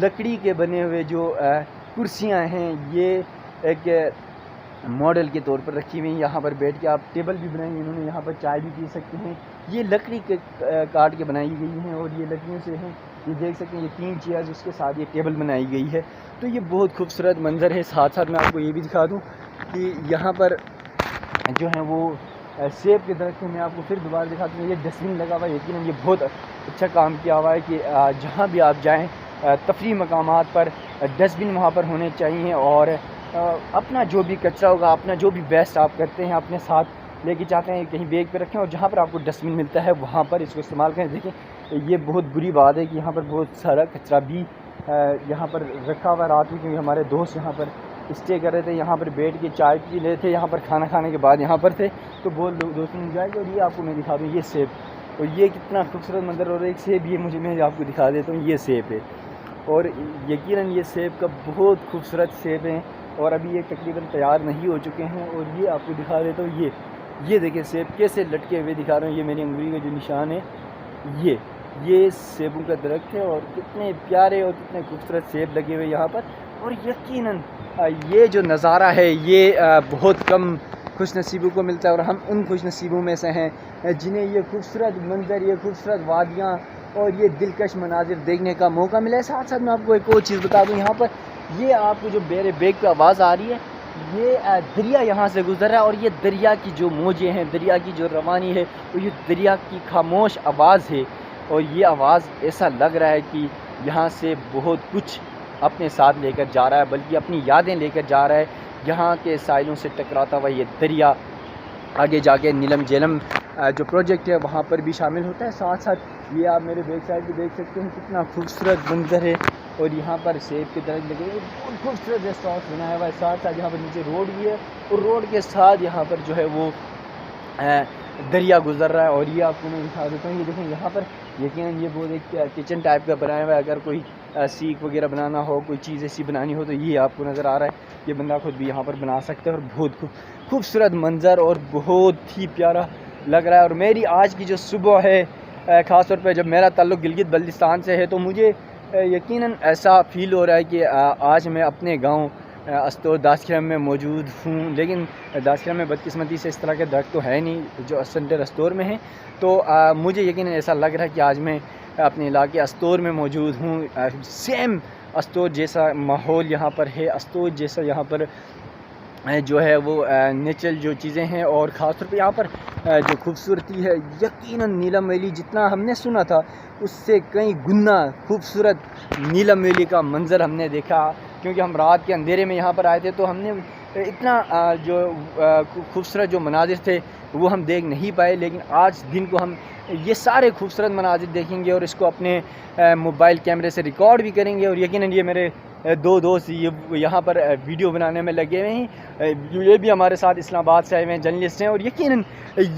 لکڑی کے بنے ہوئے جو کرسیاں ہیں یہ ایک ماڈل کے طور پر رکھی ہوئی ہیں. یہاں پر بیٹھ کے آپ ٹیبل بھی بنائی انہوں نے, یہاں پر چائے بھی پی سکتے ہیں. یہ لکڑی کے کاٹ کے بنائی گئی ہیں اور یہ لکڑیوں سے ہیں. یہ دیکھ سکتے ہیں یہ 3 چیئرز اس کے ساتھ یہ ٹیبل بنائی گئی ہے. تو یہ بہت خوبصورت منظر ہے. ساتھ ساتھ میں آپ کو یہ بھی دکھا دوں کہ یہاں پر جو ہیں وہ سیب کے درخت ہیں. میں آپ کو پھر دوبارہ دکھاتا ہوں. یہ ڈسٹ بن لگا ہوا ہے. یقیناً یہ بہت اچھا کام کیا ہوا ہے کہ جہاں بھی آپ جائیں تفریح مقامات پر ڈسٹ بن وہاں پر ہونے چاہیے, اور اپنا جو بھی کچرا ہوگا, اپنا جو بھی ویسٹ آپ کرتے ہیں اپنے ساتھ لے کے جاتے ہیں کہیں بیگ پہ رکھیں, اور جہاں پر آپ کو ڈسٹ بن ملتا ہے وہاں پر اس کو استعمال کریں. دیکھیں یہ بہت بری بات ہے کہ یہاں پر بہت سارا کچرا بھی یہاں پر رکھا ہوا رات میں, کیونکہ ہمارے دوست یہاں پر اسٹے کر رہے تھے, یہاں پر بیٹھ کے چائے پی رہے تھے, یہاں پر کھانا کھانے کے بعد یہاں پر تھے, تو بہت دوستوں نے انجوائے کیا. اور یہ آپ کو میں دکھا دوں یہ سیب, اور یہ کتنا خوبصورت منظر. اور ایک سیب یہ میں آپ کو دکھا دیتا ہوں, یہ سیب ہے, اور یقیناً یہ سیب کا بہت خوبصورت سیب ہیں, اور ابھی یہ تقریباً تیار نہیں ہو چکے ہیں. اور یہ آپ کو دکھا دیتا ہوں, یہ دیکھیں سیب کیسے لٹکے ہوئے دکھا رہے ہیں. یہ میری انگلی کا جو نشان ہے یہ سیبوں کا درخت ہے, اور کتنے پیارے اور کتنے خوبصورت سیب لگے ہوئے یہاں پر. اور یقیناً یہ جو نظارہ ہے یہ بہت کم خوش نصیبوں کو ملتا ہے, اور ہم ان خوش نصیبوں میں سے ہیں جنہیں یہ خوبصورت منظر, یہ خوبصورت وادیاں اور یہ دلکش مناظر دیکھنے کا موقع ملا ہے. ساتھ ساتھ میں آپ کو ایک اور چیز بتا دوں, یہاں پر یہ آپ کو جو میرے بیگ پہ آواز آ رہی ہے یہ دریا یہاں سے گزر رہا ہے, اور یہ دریا کی جو موجیں ہیں, دریا کی جو روانی ہے, وہ یہ دریا کی خاموش آواز ہے. اور یہ آواز ایسا لگ رہا ہے کہ یہاں سے بہت کچھ اپنے ساتھ لے کر جا رہا ہے, بلکہ اپنی یادیں لے کر جا رہا ہے. یہاں کے ساحلوں سے ٹکراتا ہوا یہ دریا آگے جا کے نیلم جیلم جو پروجیکٹ ہے وہاں پر بھی شامل ہوتا ہے. ساتھ ساتھ یہ آپ میرے بیک سائڈ بھی دیکھ سکتے ہیں کتنا خوبصورت منظر ہے, اور یہاں پر سیب کے درخت لگے ہوئے, بہت خوبصورت ریسٹورینٹ بنایا ہوا ہے. ساتھ ساتھ یہاں پر نیچے روڈ بھی ہے, اور روڈ کے ساتھ یہاں پر جو ہے وہ دریا گزر رہا ہے. اور یہ آپ کو میں دکھا دیتا ہوں, یہ دیکھیں یہاں پر یقیناً یہ بہت ایک کچن ٹائپ کا بنایا ہوا ہے. اگر کوئی سیخ وغیرہ بنانا ہو, کوئی چیز ایسی بنانی ہو, تو یہ آپ کو نظر آ رہا ہے. یہ بندہ خود بھی یہاں پر بنا سکتا ہے, اور بہت خوبصورت منظر اور بہت ہی پیارا لگ رہا ہے. اور میری آج کی جو صبح ہے, خاص طور پہ جب میرا تعلق گلگت بلتستان سے ہے, تو مجھے یقیناً ایسا فیل ہو رہا ہے کہ آج میں اپنے گاؤں استور داسکرم میں موجود ہوں. لیکن داسکرم میں بدقسمتی سے اس طرح کے درخت تو ہے نہیں جو سینٹر استور میں ہیں, تو مجھے یقیناً ایسا لگ رہا ہے کہ آج میں اپنے علاقے استور میں موجود ہوں. سیم استور جیسا ماحول یہاں پر ہے, استور جیسا یہاں پر جو ہے وہ نیچرل جو چیزیں ہیں, اور خاص طور پہ یہاں پر جو خوبصورتی ہے, یقیناً نیلم ویلی جتنا ہم نے سنا تھا اس سے کئی گنا خوبصورت نیلم ویلی کا منظر ہم نے دیکھا. کیونکہ ہم رات کے اندھیرے میں یہاں پر آئے تھے, تو ہم نے اتنا جو خوبصورت جو مناظر تھے وہ ہم دیکھ نہیں پائے. لیکن آج دن کو ہم یہ سارے خوبصورت مناظر دیکھیں گے, اور اس کو اپنے موبائل کیمرے سے ریکارڈ بھی کریں گے. اور یقیناً یہ میرے 2 دوست یہاں پر ویڈیو بنانے میں لگے ہوئے ہیں, یہ بھی ہمارے ساتھ اسلام آباد سے آئے ہوئے ہیں, جرنلسٹ ہیں. اور یقیناً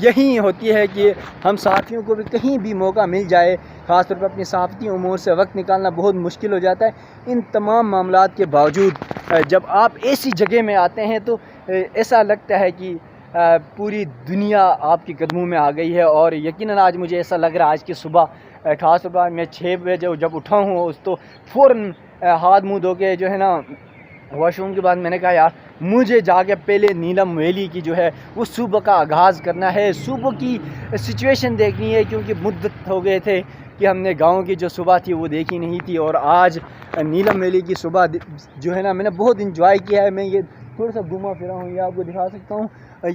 یہی ہوتی ہے کہ ہم صحافیوں کو بھی کہیں بھی موقع مل جائے, خاص طور پر اپنی صحافتی امور سے وقت نکالنا بہت مشکل ہو جاتا ہے. ان تمام معاملات کے باوجود جب آپ ایسی جگہ میں آتے ہیں تو ایسا لگتا ہے کہ پوری دنیا آپ کے قدموں میں آ گئی ہے. اور یقیناً آج مجھے ایسا لگ رہا ہے آج کی صبح, خاص طور پر میں 6 بجے جب اٹھا ہوں تو فوراً ہاتھ منہ دھو کے جو ہے نا واش روم کے بعد میں نے کہا یار مجھے جا کے پہلے نیلم ویلی کی جو ہے وہ صبح کا آغاز کرنا ہے, صبح کی سچویشن دیکھنی ہے. کیونکہ مدت ہو گئے تھے کہ ہم نے گاؤں کی جو صبح تھی وہ دیکھی نہیں تھی, اور آج نیلم ویلی کی صبح جو ہے نا میں نے بہت انجوائے کیا ہے. میں یہ تھوڑا سا گھوما پھرا ہوں, یہ آپ کو دکھا سکتا ہوں.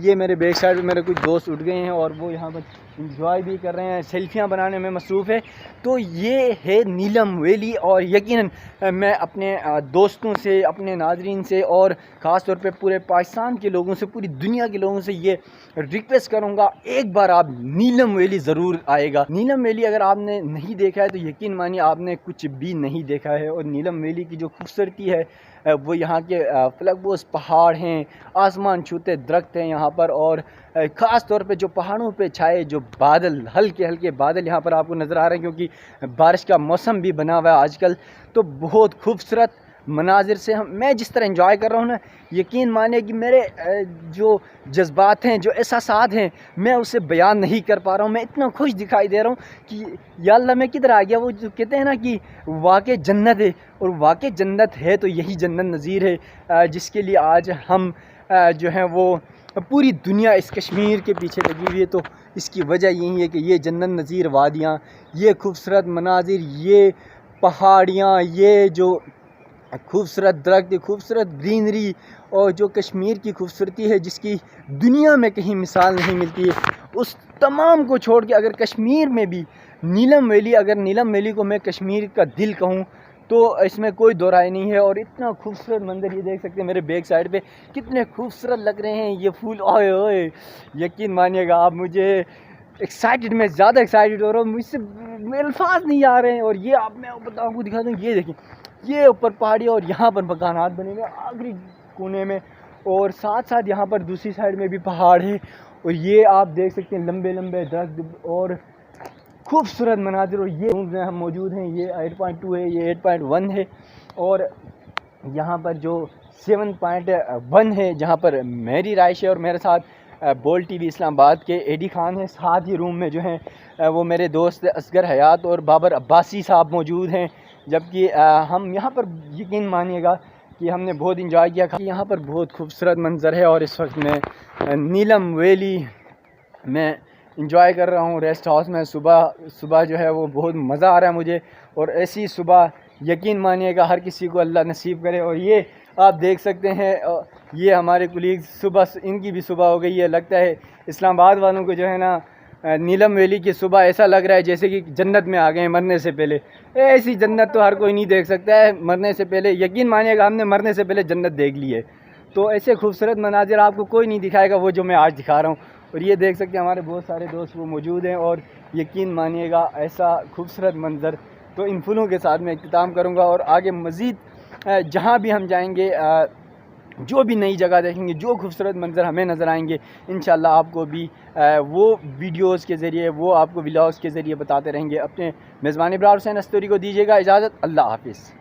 یہ میرے بیک سائڈ میں میرے کچھ دوست اٹھ گئے ہیں, اور وہ یہاں پر انجوائے بھی کر رہے ہیں, سیلفیاں بنانے میں مصروف ہے. تو یہ ہے نیلم ویلی. اور یقیناً میں اپنے دوستوں سے, اپنے ناظرین سے, اور خاص طور پہ پورے پاکستان کے لوگوں سے, پوری دنیا کے لوگوں سے یہ ریکویسٹ کروں گا, ایک بار آپ نیلم ویلی ضرور آئے گا. نیلم ویلی اگر آپ نے نہیں دیکھا ہے تو یقین مانیے آپ نے کچھ بھی نہیں دیکھا ہے. اور نیلم ویلی کی جو خوبصورتی ہے وہ یہاں کے فلک پہاڑ ہیں, آسمان چھوتے درخت ہیں یہاں پر, اور خاص طور پہ جو پہاڑوں پہ چھائے جو بادل, ہلکے ہلکے بادل یہاں پر آپ کو نظر آ رہے ہیں, کیونکہ بارش کا موسم بھی بنا ہوا ہے آج کل. تو بہت خوبصورت مناظر سے میں جس طرح انجوائے کر رہا ہوں نا، یقین مانے کہ میرے جو جذبات ہیں، جو احساسات ہیں، میں اسے بیان نہیں کر پا رہا ہوں. میں اتنا خوش دکھائی دے رہا ہوں کہ یا اللہ میں کدھر آ گیا. وہ جو کہتے ہیں نا کہ واقع جنت ہے، اور واقع جنت ہے تو یہی جنت نظیر ہے جس کے لیے آج ہم جو ہیں وہ پوری دنیا اس کشمیر کے پیچھے لگی ہوئی ہے. تو اس کی وجہ یہی ہے کہ یہ جنت نظیر وادیاں، یہ خوبصورت مناظر، یہ پہاڑیاں، یہ جو خوبصورت درخت، خوبصورت گرینری، اور جو کشمیر کی خوبصورتی ہے جس کی دنیا میں کہیں مثال نہیں ملتی ہے، اس تمام کو چھوڑ کے اگر کشمیر میں بھی نیلم ویلی، اگر نیلم ویلی کو میں کشمیر کا دل کہوں تو اس میں کوئی دو رائے نہیں ہے. اور اتنا خوبصورت منظر یہ دیکھ سکتے ہیں میرے بیک سائڈ پہ، کتنے خوبصورت لگ رہے ہیں یہ پھول. اوئے اوئے یقین مانیے گا آپ، مجھے ایکسائٹڈ، میں زیادہ ایکسائٹڈ ہو رہا ہوں، مجھ سے الفاظ نہیں آ رہے ہیں. اور یہ آپ میں آپ کو دکھا دوں، یہ دیکھیں، یہ اوپر پہاڑی اور یہاں پر مکانات بنے ہوئے آخری کونے میں، اور ساتھ ساتھ یہاں پر دوسری سائڈ میں بھی پہاڑ ہے. اور یہ آپ دیکھ سکتے ہیں لمبے لمبے درخت اور خوبصورت مناظر. اور یہ میں ہم موجود ہیں، یہ 8.2 ہے، یہ 8.1 ہے، اور یہاں پر جو 7.1 ہے جہاں پر میری رائش ہے. اور میرے ساتھ بول ٹی وی اسلام آباد کے اے ڈی خان ہیں. ساتھ ہی روم میں جو ہیں وہ میرے دوست اصغر حیات اور بابر عباسی صاحب موجود ہیں. جبکہ ہم یہاں پر یقین مانیے گا کہ ہم نے بہت انجوائے کیا. یہاں پر بہت خوبصورت منظر ہے، اور اس وقت میں نیلم ویلی میں انجوائے کر رہا ہوں ریسٹ ہاؤس میں. صبح جو ہے وہ بہت مزہ آ رہا ہے مجھے، اور ایسی صبح یقین مانیے گا ہر کسی کو اللہ نصیب کرے. اور یہ آپ دیکھ سکتے ہیں، یہ ہمارے کولیگ صبح، ان کی بھی صبح ہو گئی ہے. لگتا ہے اسلام آباد والوں کو جو ہے نا نیلم ویلی کی صبح ایسا لگ رہا ہے جیسے کہ جنت میں آ گئے ہیں مرنے سے پہلے. ایسی جنت تو ہر کوئی نہیں دیکھ سکتا ہے مرنے سے پہلے. یقین مانیے گا ہم نے مرنے سے پہلے جنت دیکھ لی ہے. تو ایسے خوبصورت مناظر آپ کو کوئی نہیں دکھائے گا وہ جو میں آج دکھا رہا ہوں. اور یہ دیکھ سکتے ہیں ہمارے بہت سارے دوست وہ موجود ہیں. اور یقین مانیے گا ایسا خوبصورت منظر. تو ان پھولوں کے ساتھ میں اختتام کروں گا، اور آگے مزید جہاں بھی ہم جائیں گے، جو بھی نئی جگہ دیکھیں گے، جو خوبصورت منظر ہمیں نظر آئیں گے، انشاءاللہ آپ کو بھی وہ ویڈیوز کے ذریعے، وہ آپ کو ولاگز کے ذریعے بتاتے رہیں گے. اپنے میزبان ابرار حسین استوری کو دیجیے گا اجازت. اللہ حافظ.